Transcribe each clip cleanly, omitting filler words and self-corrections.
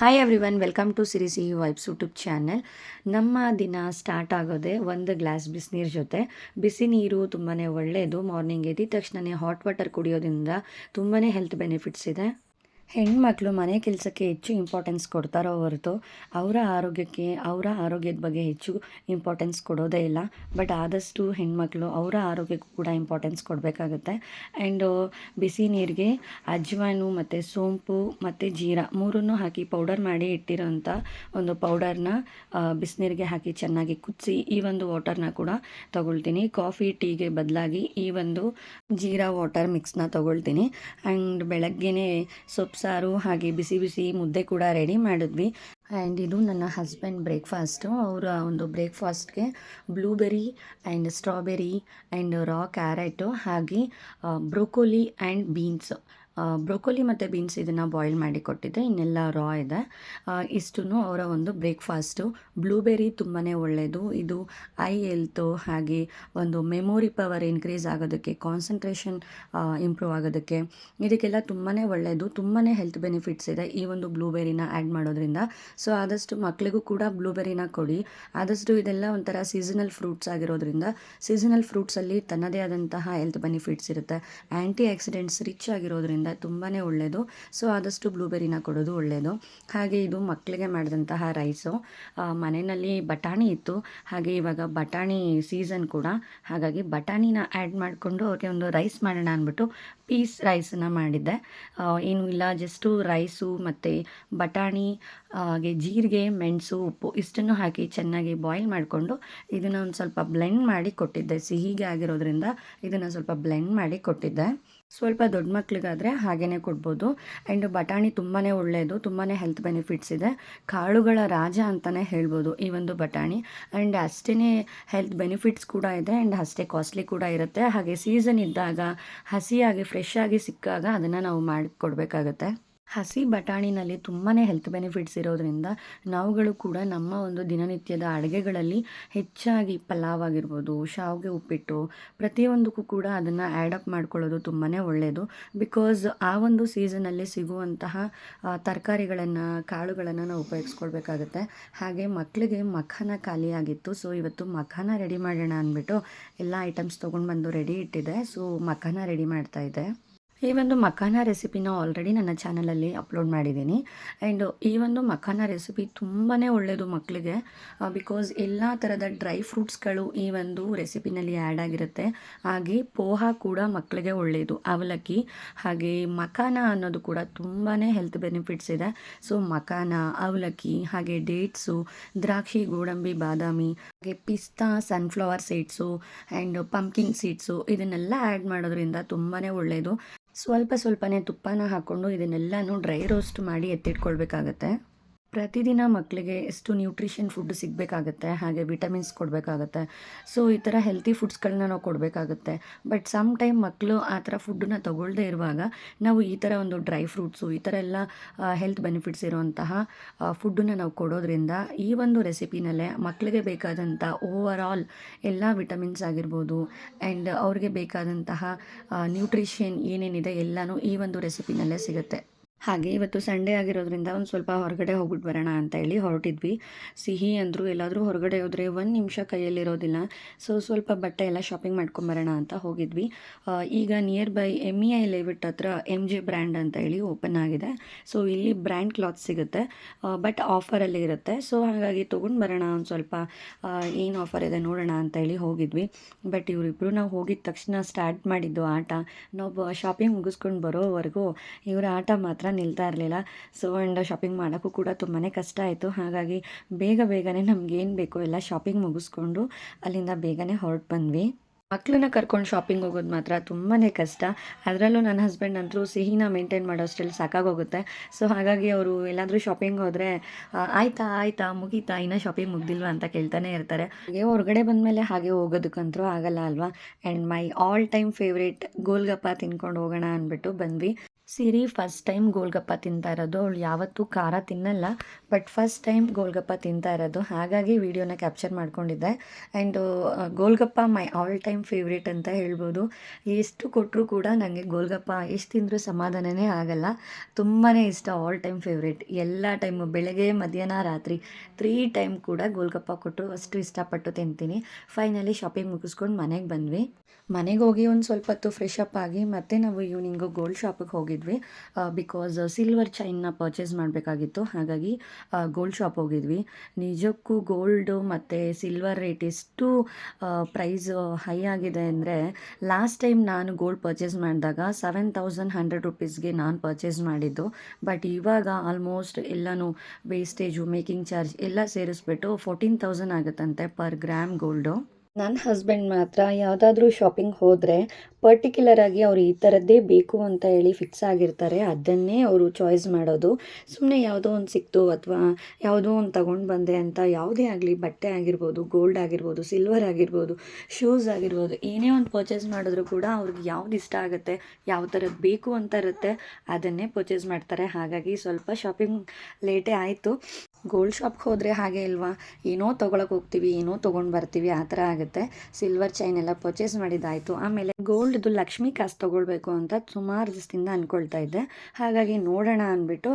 Hi everyone, welcome to ಸಿರಿ ಸಿಹಿ vibes YouTube channel. ನಮ್ಮ ದಿನ ಸ್ಟಾರ್ಟ್ ಆಗೋದೇ ಒಂದು ಗ್ಲಾಸ್ ಬಿಸಿನೀರು ಜೊತೆ. ಬಿಸಿ ನೀರು ತುಂಬಾ ಒಳ್ಳೆಯದು. ಮಾರ್ನಿಂಗ್ ಎದ್ದ ತಕ್ಷಣವೇ ಹಾಟ್ ವಾಟರ್ ಕುಡಿಯೋದ್ರಿಂದ ತುಂಬಾ ಹೆಲ್ತ್ ಬೆನಿಫಿಟ್ಸ್ ಇದೆ. ಹೆಣ್ಮಕ್ಳು ಮನೆ ಕೆಲಸಕ್ಕೆ ಹೆಚ್ಚು ಇಂಪಾರ್ಟೆನ್ಸ್ ಕೊಡ್ತಾರೋ ಹೊರತು ಅವರ ಆರೋಗ್ಯದ ಬಗ್ಗೆ ಹೆಚ್ಚು ಇಂಪಾರ್ಟೆನ್ಸ್ ಕೊಡೋದೇ ಇಲ್ಲ. ಬಟ್ ಆದಷ್ಟು ಹೆಣ್ಮಕ್ಳು ಅವರ ಆರೋಗ್ಯಕ್ಕೂ ಕೂಡ ಇಂಪಾರ್ಟೆನ್ಸ್ ಕೊಡಬೇಕಾಗುತ್ತೆ. ಆ್ಯಂಡು ಬಿಸಿ ನೀರಿಗೆ ಅಜ್ವಾನು ಮತ್ತು ಸೋಂಪು ಮತ್ತು ಜೀರಾ ಮೂರನ್ನು ಹಾಕಿ ಪೌಡರ್ ಮಾಡಿ ಇಟ್ಟಿರೋಂಥ ಒಂದು ಪೌಡರ್ನ ಬಿಸಿನೀರಿಗೆ ಹಾಕಿ ಚೆನ್ನಾಗಿ ಕುದಿಸಿ ಈ ಒಂದು ವಾಟರ್ನ ಕೂಡ ತಗೊಳ್ತೀನಿ. ಕಾಫಿ ಟೀಗೆ ಬದಲಾಗಿ ಈ ಒಂದು ಜೀರಾ ವಾಟರ್ ಮಿಕ್ಸ್ನ ತಗೊಳ್ತೀನಿ. ಆ್ಯಂಡ್ ಬೆಳಗ್ಗೆನೇ ಸೊಪ್ಪು ಸಾರು ಹಾಗೆ ಬಿಸಿ ಬಿಸಿ ಮುದ್ದೆ ಕೂಡ ರೆಡಿ ಮಾಡಿದ್ವಿ. ಆ್ಯಂಡ್ ಇದು ನನ್ನ ಹಸ್ಬೆಂಡ್ ಬ್ರೇಕ್ಫಾಸ್ಟು. ಅವರ ಒಂದು ಬ್ರೇಕ್ಫಾಸ್ಟ್ಗೆ blueberry and strawberry and raw carrot ಹಾಗೆ ಬ್ರೋಕೋಲಿ ಆ್ಯಂಡ್ ಬೀನ್ಸ್. ಬ್ರೋಕೋಲಿ ಮತ್ತು ಬೀನ್ಸ್ ಇದನ್ನು ಬಾಯ್ಲ್ ಮಾಡಿ ಕೊಟ್ಟಿದ್ದೆ, ಇನ್ನೆಲ್ಲ ರಾ ಇದೆ. ಇಷ್ಟೂ ಅವರ ಒಂದು ಬ್ರೇಕ್ಫಾಸ್ಟು. ಬ್ಲೂಬೆರಿ ತುಂಬಾ ಒಳ್ಳೆಯದು. ಇದು ಐ ಹೆಲ್ತು ಹಾಗೆ ಒಂದು ಮೆಮೊರಿ ಪವರ್ ಇನ್ಕ್ರೀಸ್ ಆಗೋದಕ್ಕೆ, ಕಾನ್ಸಂಟ್ರೇಷನ್ ಇಂಪ್ರೂವ್ ಆಗೋದಕ್ಕೆ ಇದಕ್ಕೆಲ್ಲ ತುಂಬಾ ಒಳ್ಳೆಯದು. ತುಂಬಾ ಹೆಲ್ತ್ ಬೆನಿಫಿಟ್ಸ್ ಇದೆ ಈ ಒಂದು ಬ್ಲೂಬೆರಿನ ಆ್ಯಡ್ ಮಾಡೋದ್ರಿಂದ. ಸೊ ಆದಷ್ಟು ಮಕ್ಕಳಿಗೂ ಕೂಡ ಬ್ಲೂಬೆರಿನ ಕೊಡಿ. ಆದಷ್ಟು ಇದೆಲ್ಲ ಒಂಥರ ಸೀಸನಲ್ ಫ್ರೂಟ್ಸ್ ಆಗಿರೋದ್ರಿಂದ ಸೀಸನಲ್ ಫ್ರೂಟ್ಸಲ್ಲಿ ತನ್ನದೇ ಆದಂತಹ ಹೆಲ್ತ್ ಬೆನಿಫಿಟ್ಸ್ ಇರುತ್ತೆ. ಆ್ಯಂಟಿ ಆಕ್ಸಿಡೆಂಟ್ಸ್ ರಿಚ್ ಆಗಿರೋದ್ರಿಂದ ತುಂಬಾ ಒಳ್ಳೆಯದು. ಸೊ ಆದಷ್ಟು ಬ್ಲೂಬೆರಿನ ಕೊಡೋದು ಒಳ್ಳೆಯದು. ಹಾಗೆ ಇದು ಮಕ್ಕಳಿಗೆ ಮಾಡಿದಂತಹ ರೈಸು. ಮನೆಯಲ್ಲಿ ಬಟಾಣಿ ಇತ್ತು, ಹಾಗೆ ಇವಾಗ ಬಟಾಣಿ ಸೀಸನ್ ಕೂಡ, ಹಾಗಾಗಿ ಬಟಾಣಿನ ಆ್ಯಡ್ ಮಾಡಿಕೊಂಡು ಅವ್ರಿಗೆ ಒಂದು ರೈಸ್ ಮಾಡೋಣ ಅಂದ್ಬಿಟ್ಟು ಪೀಸ್ ರೈಸನ್ನು ಮಾಡಿದ್ದೆ. ಏನೂ ಇಲ್ಲ, ಜಸ್ಟು ರೈಸು ಮತ್ತು ಬಟಾಣಿ ಹಾಗೆ ಜೀರಿಗೆ, ಮೆಣಸು, ಉಪ್ಪು ಇಷ್ಟನ್ನು ಹಾಕಿ ಚೆನ್ನಾಗಿ ಬಾಯ್ಲ್ ಮಾಡಿಕೊಂಡು ಇದನ್ನು ಒಂದು ಸ್ವಲ್ಪ ಬ್ಲೆಂಡ್ ಮಾಡಿ ಕೊಟ್ಟಿದ್ದೆ. ಸಿಹಿಗೆ ಆಗಿರೋದ್ರಿಂದ ಇದನ್ನು ಸ್ವಲ್ಪ ಬ್ಲೆಂಡ್ ಮಾಡಿ ಕೊಟ್ಟಿದ್ದೆ. ಸ್ವಲ್ಪ ದೊಡ್ಡ ಮಕ್ಕಳಿಗಾದರೆ ಹಾಗೇ ಕೊಡ್ಬೋದು. ಆ್ಯಂಡ್ ಬಟಾಣಿ ತುಂಬಾ ಒಳ್ಳೆಯದು, ತುಂಬಾ ಹೆಲ್ತ್ ಬೆನಿಫಿಟ್ಸ್ ಇದೆ. ಕಾಳುಗಳ ರಾಜ ಅಂತಲೇ ಹೇಳ್ಬೋದು ಈ ಒಂದು ಬಟಾಣಿ. ಆ್ಯಂಡ್ ಅಷ್ಟೇ ಹೆಲ್ತ್ ಬೆನಿಫಿಟ್ಸ್ ಕೂಡ ಇದೆ ಆ್ಯಂಡ್ ಅಷ್ಟೇ ಕಾಸ್ಟ್ಲಿ ಕೂಡ ಇರುತ್ತೆ. ಹಾಗೆ ಸೀಸನ್ ಇದ್ದಾಗ ಹಸಿಯಾಗಿ ಫ್ರೆಶ್ ಆಗಿ ಸಿಕ್ಕಾಗ ಅದನ್ನು ನಾವು ಮಾಡಿಕೊಡ್ಬೇಕಾಗತ್ತೆ. ಹಸಿ ಬಟಾಣಿನಲ್ಲಿ ತುಂಬಾ ಹೆಲ್ತ್ ಬೆನಿಫಿಟ್ಸ್ ಇರೋದ್ರಿಂದ ನಾವುಗಳು ಕೂಡ ನಮ್ಮ ಒಂದು ದಿನನಿತ್ಯದ ಅಡುಗೆಗಳಲ್ಲಿ ಹೆಚ್ಚಾಗಿ ಪಲಾವ್ ಆಗಿರ್ಬೋದು, ಶಾವಿಗೆ ಉಪ್ಪಿಟ್ಟು ಪ್ರತಿಯೊಂದಕ್ಕೂ ಕೂಡ ಅದನ್ನು ಆ್ಯಡಪ್ ಮಾಡ್ಕೊಳ್ಳೋದು ತುಂಬಾ ಒಳ್ಳೆಯದು. ಬಿಕಾಸ್ ಆ ಒಂದು ಸೀಸನಲ್ಲಿ ಸಿಗುವಂತಹ ತರಕಾರಿಗಳನ್ನು, ಕಾಳುಗಳನ್ನು ನಾವು ಉಪಯೋಗಿಸ್ಕೊಳ್ಬೇಕಾಗತ್ತೆ. ಹಾಗೆ ಮಕ್ಕಳಿಗೆ ಮಖಾನ ಖಾಲಿಯಾಗಿತ್ತು, ಸೊ ಇವತ್ತು ಮಖಾನ ರೆಡಿ ಮಾಡೋಣ ಅಂದ್ಬಿಟ್ಟು ಎಲ್ಲ ಐಟಮ್ಸ್ ತೊಗೊಂಡು ಬಂದು ರೆಡಿ ಇಟ್ಟಿದ್ದೆ. ಸೊ ಮಖಾನ ರೆಡಿ ಮಾಡ್ತಾಯಿದ್ದೆ. ಈ ಒಂದು ಮಖಾನ ರೆಸಿಪಿನ ಆಲ್ರೆಡಿ ನನ್ನ ಚಾನಲಲ್ಲಿ ಅಪ್ಲೋಡ್ ಮಾಡಿದ್ದೀನಿ. ಆ್ಯಂಡ್ ಈ ಒಂದು ಮಖಾನ ರೆಸಿಪಿ ತುಂಬಾ ಒಳ್ಳೆಯದು ಮಕ್ಕಳಿಗೆ. ಬಿಕಾಸ್ ಎಲ್ಲ ಥರದ ಡ್ರೈ ಫ್ರೂಟ್ಸ್ಗಳು ಈ ಒಂದು ರೆಸಿಪಿನಲ್ಲಿ ಆ್ಯಡ್ ಆಗಿರುತ್ತೆ. ಹಾಗೆ ಪೋಹ ಕೂಡ ಮಕ್ಕಳಿಗೆ ಒಳ್ಳೆಯದು, ಅವಲಕ್ಕಿ. ಹಾಗೆ ಮಖಾನ ಅನ್ನೋದು ಕೂಡ ತುಂಬಾ ಹೆಲ್ತ್ ಬೆನಿಫಿಟ್ಸ್ ಇದೆ. ಸೊ ಮಖಾನ, ಅವಲಕ್ಕಿ, ಹಾಗೆ ಡೇಟ್ಸು, ದ್ರಾಕ್ಷಿ, ಗೋಡಂಬಿ, ಬಾದಾಮಿ, ಹಾಗೆ ಪಿಸ್ತಾ, sunflower seeds and pumpkin seeds ಇದನ್ನೆಲ್ಲ ಆ್ಯಡ್ ಮಾಡೋದ್ರಿಂದ ತುಂಬಾ ಒಳ್ಳೆಯದು. ಸ್ವಲ್ಪನೇ ತುಪ್ಪನ ಹಾಕ್ಕೊಂಡು ಇದನ್ನೆಲ್ಲನೂ ಡ್ರೈ ರೋಸ್ಟ್ ಮಾಡಿ ಎತ್ತಿಟ್ಕೊಳ್ಬೇಕಾಗತ್ತೆ. ಪ್ರತಿದಿನ ಮಕ್ಕಳಿಗೆ ಎಷ್ಟು ನ್ಯೂಟ್ರಿಷನ್ ಫುಡ್ ಸಿಗಬೇಕಾಗತ್ತೆ, ಹಾಗೆ ವಿಟಮಿನ್ಸ್ ಕೊಡಬೇಕಾಗತ್ತೆ. ಸೊ ಈ ಥರ ಹೆಲ್ತಿ ಫುಡ್ಸ್ಗಳನ್ನ ನಾವು ಕೊಡಬೇಕಾಗತ್ತೆ. ಬಟ್ ಸಮ್ ಟೈಮ್ ಮಕ್ಕಳು ಆ ಥರ ಫುಡ್ಡನ್ನ ತಗೊಳ್ಳದೇ ಇರುವಾಗ ನಾವು ಈ ಥರ ಒಂದು ಡ್ರೈ ಫ್ರೂಟ್ಸು ಈ ಥರ ಎಲ್ಲ ಹೆಲ್ತ್ ಬೆನಿಫಿಟ್ಸ್ ಇರುವಂತಹ ಫುಡ್ಡನ್ನ ನಾವು ಕೊಡೋದ್ರಿಂದ ಈ ಒಂದು ರೆಸಿಪಿನಲ್ಲೇ ಮಕ್ಕಳಿಗೆ ಬೇಕಾದಂಥ ಓವರ್ ಆಲ್ ಎಲ್ಲ ವಿಟಮಿನ್ಸ್ ಆಗಿರ್ಬೋದು ಆ್ಯಂಡ್ ಅವ್ರಿಗೆ ಬೇಕಾದಂತಹ ನ್ಯೂಟ್ರಿಷನ್ ಏನೇನಿದೆ ಎಲ್ಲನೂ ಈ ಒಂದು ರೆಸಿಪಿನಲ್ಲೇ ಸಿಗುತ್ತೆ. ಹಾಗೆ ಇವತ್ತು ಸಂಡೇ ಆಗಿರೋದ್ರಿಂದ ಒಂದು ಸ್ವಲ್ಪ ಹೊರಗಡೆ ಹೋಗ್ಬಿಟ್ಟು ಬರೋಣ ಅಂತ ಹೇಳಿ ಹೊರಟಿದ್ವಿ. ಸಿಹಿ ಅಂದರು ಎಲ್ಲಾದರೂ ಹೊರಗಡೆ ಹೋದರೆ ಒಂದು ನಿಮಿಷ ಕೈಯಲ್ಲಿರೋದಿಲ್ಲ. ಸೊ ಸ್ವಲ್ಪ ಬಟ್ಟೆ ಎಲ್ಲ ಶಾಪಿಂಗ್ ಮಾಡ್ಕೊಂಬರೋಣ ಅಂತ ಹೋಗಿದ್ವಿ. ಈಗ ನಿಯರ್ ಬೈ MEI ಲೇಔಟ್ ಹತ್ರ MJ ಬ್ರ್ಯಾಂಡ್ ಅಂತ ಹೇಳಿ ಓಪನ್ ಆಗಿದೆ. ಸೊ ಇಲ್ಲಿ ಬ್ರ್ಯಾಂಡ್ ಕ್ಲಾತ್ ಸಿಗುತ್ತೆ, ಬಟ್ ಆಫರಲ್ಲಿ ಇರುತ್ತೆ. ಸೊ ಹಾಗಾಗಿ ತೊಗೊಂಡು ಬರೋಣ, ಒಂದು ಸ್ವಲ್ಪ ಏನು ಆಫರ್ ಇದೆ ನೋಡೋಣ ಅಂತ ಹೇಳಿ ಹೋಗಿದ್ವಿ. ಬಟ್ ಇವರಿಬ್ಬರು ನಾವು ಹೋಗಿದ ತಕ್ಷಣ ಸ್ಟಾರ್ಟ್ ಮಾಡಿದ್ದು ಆಟ. ನಾವು ಶಾಪಿಂಗ್ ಮುಗಿಸ್ಕೊಂಡು ಬರೋವರೆಗೂ ಇವರ ಆಟ ಮಾತ್ರ ನಿಲ್ತಾ ಇರಲಿಲ್ಲ. ಸೊ ಆ್ಯಂಡ್ ಶಾಪಿಂಗ್ ಮಾಡೋಕ್ಕೂ ಕೂಡ ತುಂಬಾ ಕಷ್ಟ ಆಯಿತು. ಹಾಗಾಗಿ ಬೇಗನೆ ನಮಗೇನು ಬೇಕೋ ಎಲ್ಲ ಶಾಪಿಂಗ್ ಮುಗಿಸ್ಕೊಂಡು ಅಲ್ಲಿಂದ ಬೇಗನೆ ಹೊರಟು ಬಂದ್ವಿ. ಮಕ್ಕಳನ್ನ ಕರ್ಕೊಂಡು ಶಾಪಿಂಗ್ ಹೋಗೋದು ಮಾತ್ರ ತುಂಬಾ ಕಷ್ಟ. ಅದರಲ್ಲೂ ನನ್ನ ಹಸ್ಬೆಂಡ್ ಅಂತೂ ಸಿಹಿನ ಮೇಂಟೈನ್ ಮಾಡೋಷ್ಟರಲ್ಲಿ ಸಾಕಾಗೋಗುತ್ತೆ. ಸೊ ಹಾಗಾಗಿ ಅವರು ಎಲ್ಲಾದರೂ ಶಾಪಿಂಗ್ ಹೋದರೆ ಆಯ್ತಾ ಮುಗೀತಾ, ಇನ್ನೂ ಶಾಪಿಂಗ್ ಮುಗ್ದಿಲ್ವಾ ಅಂತ ಕೇಳ್ತಾನೆ ಇರ್ತಾರೆ. ಹಾಗೆ ಹೊರಗಡೆ ಬಂದಮೇಲೆ ಹಾಗೆ ಹೋಗೋದಕ್ಕಂತೂ ಆಗಲ್ಲ ಅಲ್ವಾ. And my all time favourite golgappa ತಿನ್ಕೊಂಡು ಹೋಗೋಣ ಅಂದ್ಬಿಟ್ಟು ಬಂದ್ವಿ. ಸಿರಿ ಫಸ್ಟ್ ಟೈಮ್ ಗೋಲ್ಗಪ್ಪ ತಿಂತಾ ಇರೋದು. ಅವಳು ಯಾವತ್ತೂ ಖಾರ ತಿನ್ನಲ್ಲ. ಬಟ್ ಫಸ್ಟ್ ಟೈಮ್ ಗೋಲ್ಗಪ್ಪ ತಿಂತಾ ಇರೋದು. ಹಾಗಾಗಿ ವಿಡಿಯೋನ ಕ್ಯಾಪ್ಚರ್ ಮಾಡ್ಕೊಂಡಿದ್ದೆ. And golgappa my all time favourite ಅಂತ ಹೇಳ್ಬೋದು. ಎಷ್ಟು ಕೊಟ್ಟರೂ ಕೂಡ ನನಗೆ ಗೋಲ್ಗಪ್ಪ ಎಷ್ಟು ತಿಂದರೂ ಸಮಾಧಾನನೇ ಆಗಲ್ಲ. ತುಂಬಾ ಇಷ್ಟ, ಆಲ್ ಟೈಮ್ ಫೇವ್ರೇಟ್. ಎಲ್ಲ ಟೈಮು ಬೆಳಗ್ಗೆ, ಮಧ್ಯಾಹ್ನ, ರಾತ್ರಿ 3 ಟೈಮ್ ಕೂಡ ಗೋಲ್ಗಪ್ಪ ಕೊಟ್ಟರು ಅಷ್ಟು ಇಷ್ಟಪಟ್ಟು ತಿಂತೀನಿ. ಫೈನಲಿ ಶಾಪಿಂಗ್ ಮುಗಿಸ್ಕೊಂಡು ಮನೆಗೆ ಬಂದ್ವಿ. ಮನೆಗೆ ಹೋಗಿ ಒಂದು ಸ್ವಲ್ಪ ಹೊತ್ತು ಫ್ರೆಶ್ ಅಪ್ ಆಗಿ ಮತ್ತೆ ನಾವು ಈವ್ನಿಂಗು ಗೋಲ್ಡ್ ಶಾಪಿಗೆ ಹೋಗಿದ್ವಿ. ಬಿಕಾಸ್ ಸಿಲ್ವರ್ ಚೈನ್ನ ಪರ್ಚೇಸ್ ಮಾಡಬೇಕಾಗಿತ್ತು. ಹಾಗಾಗಿ ಗೋಲ್ಡ್ ಶಾಪ್ ಹೋಗಿದ್ವಿ. ನಿಜಕ್ಕೂ ಗೋಲ್ಡು ಮತ್ತು ಸಿಲ್ವರ್ ರೇಟ್ ಎಷ್ಟು ಪ್ರೈಸ್ ಹೈ ಆಗಿದೆ ಅಂದರೆ, ಲಾಸ್ಟ್ ಟೈಮ್ ನಾನು ಗೋಲ್ಡ್ ಪರ್ಚೇಸ್ ಮಾಡಿದಾಗ 7,100 ರುಪೀಸ್ಗೆ ನಾನು ಪರ್ಚೇಸ್ ಮಾಡಿದ್ದು. ಬಟ್ ಇವಾಗ ಆಲ್ಮೋಸ್ಟ್ ಎಲ್ಲನೂ ವೇಸ್ಟೇಜು, ಮೇಕಿಂಗ್ ಚಾರ್ಜ್ ಎಲ್ಲ ಸೇರಿಸ್ಬಿಟ್ಟು 14,000 ಆಗುತ್ತಂತೆ ಪರ್ ಗ್ರಾಮ್ ಗೋಲ್ಡು. ನನ್ನ ಹಸ್ಬೆಂಡ್ ಮಾತ್ರ ಯಾವುದಾದ್ರೂ ಶಾಪಿಂಗ್ ಹೋದರೆ ಪರ್ಟಿಕ್ಯುಲರಾಗಿ ಅವ್ರು ಈ ಥರದ್ದೇ ಬೇಕು ಅಂತ ಹೇಳಿ ಫಿಕ್ಸ್ ಆಗಿರ್ತಾರೆ. ಅದನ್ನೇ ಅವರು ಚಾಯ್ಸ್ ಮಾಡೋದು. ಸುಮ್ಮನೆ ಯಾವುದೋ ಒಂದು ಸಿಕ್ತು ಅಥವಾ ಯಾವುದೋ ಒಂದು ತಗೊಂಡು ಬಂದೆ ಅಂತ ಯಾವುದೇ ಆಗಲಿ, ಬಟ್ಟೆ ಆಗಿರ್ಬೋದು, ಗೋಲ್ಡ್ ಆಗಿರ್ಬೋದು, ಸಿಲ್ವರ್ ಆಗಿರ್ಬೋದು, ಶೂಸ್ ಆಗಿರ್ಬೋದು, ಏನೇ ಒಂದು ಪರ್ಚೇಸ್ ಮಾಡಿದ್ರು ಕೂಡ ಅವ್ರಿಗೆ ಯಾವ್ದು ಇಷ್ಟ ಆಗುತ್ತೆ, ಯಾವ ಥರದ್ದು ಬೇಕು ಅಂತ ಇರುತ್ತೆ, ಅದನ್ನೇ ಪರ್ಚೇಸ್ ಮಾಡ್ತಾರೆ. ಹಾಗಾಗಿ ಸ್ವಲ್ಪ ಶಾಪಿಂಗ್ ಲೇಟೇ ಆಯಿತು. ಗೋಲ್ಡ್ ಶಾಪ್ಗೆ ಹೋದರೆ ಹಾಗೆ ಇಲ್ವಾ, ಏನೋ ತೊಗೊಳಕ್ಕೆ ಹೋಗ್ತೀವಿ, ಏನೋ ತೊಗೊಂಡು ಬರ್ತೀವಿ, ಆ ಥರ ಆಗುತ್ತೆ. ಸಿಲ್ವರ್ ಚೈನ್ ಎಲ್ಲ ಪರ್ಚೇಸ್ ಮಾಡಿದ್ದಾಯಿತು. ಆಮೇಲೆ ಗೋಲ್ಡ್ದು ಲಕ್ಷ್ಮಿ ಕಾಸು ತೊಗೊಳ್ಬೇಕು ಅಂತ ಸುಮಾರು ದಿವಸದಿಂದ ಅಂದ್ಕೊಳ್ತಾ ಇದ್ದೆ. ಹಾಗಾಗಿ ನೋಡೋಣ ಅಂದ್ಬಿಟ್ಟು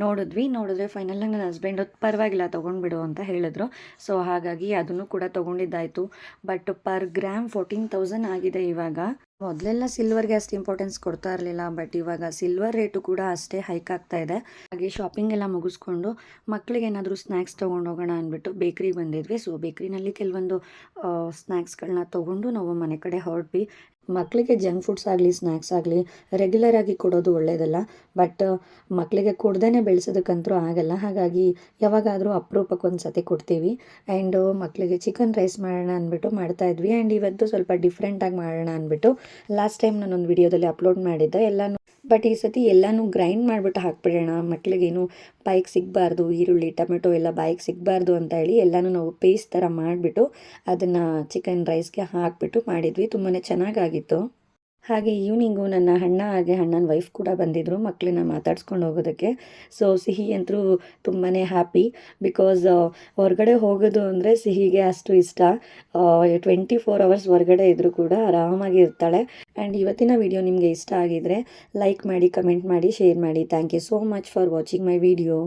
ನೋಡಿದ್ರೆ ಫೈನಲಾಗಿ ನನ್ನ ಹಸ್ಬೆಂಡು ಪರವಾಗಿಲ್ಲ ತೊಗೊಂಡ್ಬಿಡು ಅಂತ ಹೇಳಿದ್ರು. ಸೊ ಹಾಗಾಗಿ ಅದನ್ನು ಕೂಡ ತೊಗೊಂಡಿದ್ದಾಯಿತು. ಬಟ್ ಪರ್ ಗ್ರಾಮ್ 14,000 ಆಗಿದೆ ಇವಾಗ. ಮೊದಲೆಲ್ಲ ಸಿಲ್ವರ್ಗೆ ಅಷ್ಟು ಇಂಪಾರ್ಟೆನ್ಸ್ ಕೊಡ್ತಾ ಇರಲಿಲ್ಲ. ಬಟ್ ಇವಾಗ ಸಿಲ್ವರ್ ರೇಟು ಕೂಡ ಅಷ್ಟೇ ಹೈಕ್ ಆಗ್ತಾ ಇದೆ. ಹಾಗೆ ಶಾಪಿಂಗ್ ಎಲ್ಲ ಮುಗಿಸ್ಕೊಂಡು ಮಕ್ಕಳಿಗೆ ಏನಾದರೂ ಸ್ನ್ಯಾಕ್ಸ್ ತೊಗೊಂಡು ಹೋಗೋಣ ಅಂದ್ಬಿಟ್ಟು ಬೇಕ್ರಿಗೆ ಬಂದಿದ್ವಿ. ಸೊ ಬೇಕ್ರಿನಲ್ಲಿ ಕೆಲವೊಂದು ಸ್ನ್ಯಾಕ್ಸ್ಗಳನ್ನ ತೊಗೊಂಡು ನಾವು ಮನೆ ಕಡೆ ಹೊರಟ್ವಿ. ಮಕ್ಕಳಿಗೆ ಜಂಕ್ ಫುಡ್ಸ್ ಆಗಲಿ, ಸ್ನ್ಯಾಕ್ಸ್ ಆಗಲಿ ರೆಗ್ಯುಲರಾಗಿ ಕೊಡೋದು ಒಳ್ಳೆಯದಲ್ಲ. ಬಟ್ ಮಕ್ಕಳಿಗೆ ಕೊಡ್ದೇ ಬೆಳೆಸೋದಕ್ಕಂತೂ ಆಗಲ್ಲ. ಹಾಗಾಗಿ ಯಾವಾಗಾದರೂ ಅಪರೂಪಕ್ಕೆ ಒಂದು ಸತಿ ಕೊಡ್ತೀವಿ. ಆ್ಯಂಡು ಮಕ್ಕಳಿಗೆ ಚಿಕನ್ ರೈಸ್ ಮಾಡೋಣ ಅಂದ್ಬಿಟ್ಟು ಮಾಡ್ತಾಯಿದ್ವಿ. ಆ್ಯಂಡ್ ಇವತ್ತು ಸ್ವಲ್ಪ ಡಿಫ್ರೆಂಟಾಗಿ ಮಾಡೋಣ ಅಂದ್ಬಿಟ್ಟು ಲಾಸ್ಟ್ ಟೈಮ್ ನಾನೊಂದು ವಿಡಿಯೋದಲ್ಲಿ ಅಪ್ಲೋಡ್ ಮಾಡಿದ್ದೆ ಎಲ್ಲನೂ. ಬಟ್ ಈ ಸತಿ ಎಲ್ಲನೂ ಗ್ರೈಂಡ್ ಮಾಡಿಬಿಟ್ಟು ಹಾಕ್ಬಿಡೋಣ, ಮಕ್ಕಳಿಗೇನು ಬಾಯಿಗೆ ಸಿಗಬಾರ್ದು, ಈರುಳ್ಳಿ ಟೊಮೆಟೊ ಎಲ್ಲ ಬಾಯಿಗೆ ಸಿಗಬಾರ್ದು ಅಂತ ಹೇಳಿ ಎಲ್ಲನೂ ನಾವು ಪೇಸ್ಟ್ ಥರ ಮಾಡಿಬಿಟ್ಟು ಅದನ್ನು ಚಿಕನ್ ರೈಸ್ಗೆ ಹಾಕಿಬಿಟ್ಟು ಮಾಡಿದ್ವಿ. ತುಂಬಾ ಚೆನ್ನಾಗಾಗಿತ್ತು. ಹಾಗೆ ಈವ್ನಿಂಗು ನನ್ನ ಅಣ್ಣನ ವೈಫ್ ಕೂಡ ಬಂದಿದ್ದರು ಮಕ್ಕಳನ್ನ ಮಾತಾಡ್ಸ್ಕೊಂಡು ಹೋಗೋದಕ್ಕೆ. ಸೊ ಸಿಹಿ ಅಂತೂ ತುಂಬಾ ಹ್ಯಾಪಿ. ಬಿಕಾಸ್ ಹೊರಗಡೆ ಹೋಗೋದು ಅಂದರೆ ಸಿಹಿಗೆ ಅಷ್ಟು ಇಷ್ಟ. 24 ಅವರ್ಸ್ ಹೊರಗಡೆ ಇದ್ದರೂ ಕೂಡ ಆರಾಮಾಗಿ ಇರ್ತಾಳೆ. ಆ್ಯಂಡ್ ಇವತ್ತಿನ ವಿಡಿಯೋ ನಿಮಗೆ ಇಷ್ಟ ಆಗಿದರೆ ಲೈಕ್ ಮಾಡಿ, ಕಮೆಂಟ್ ಮಾಡಿ, ಶೇರ್ ಮಾಡಿ. Thank you so much for watching my video.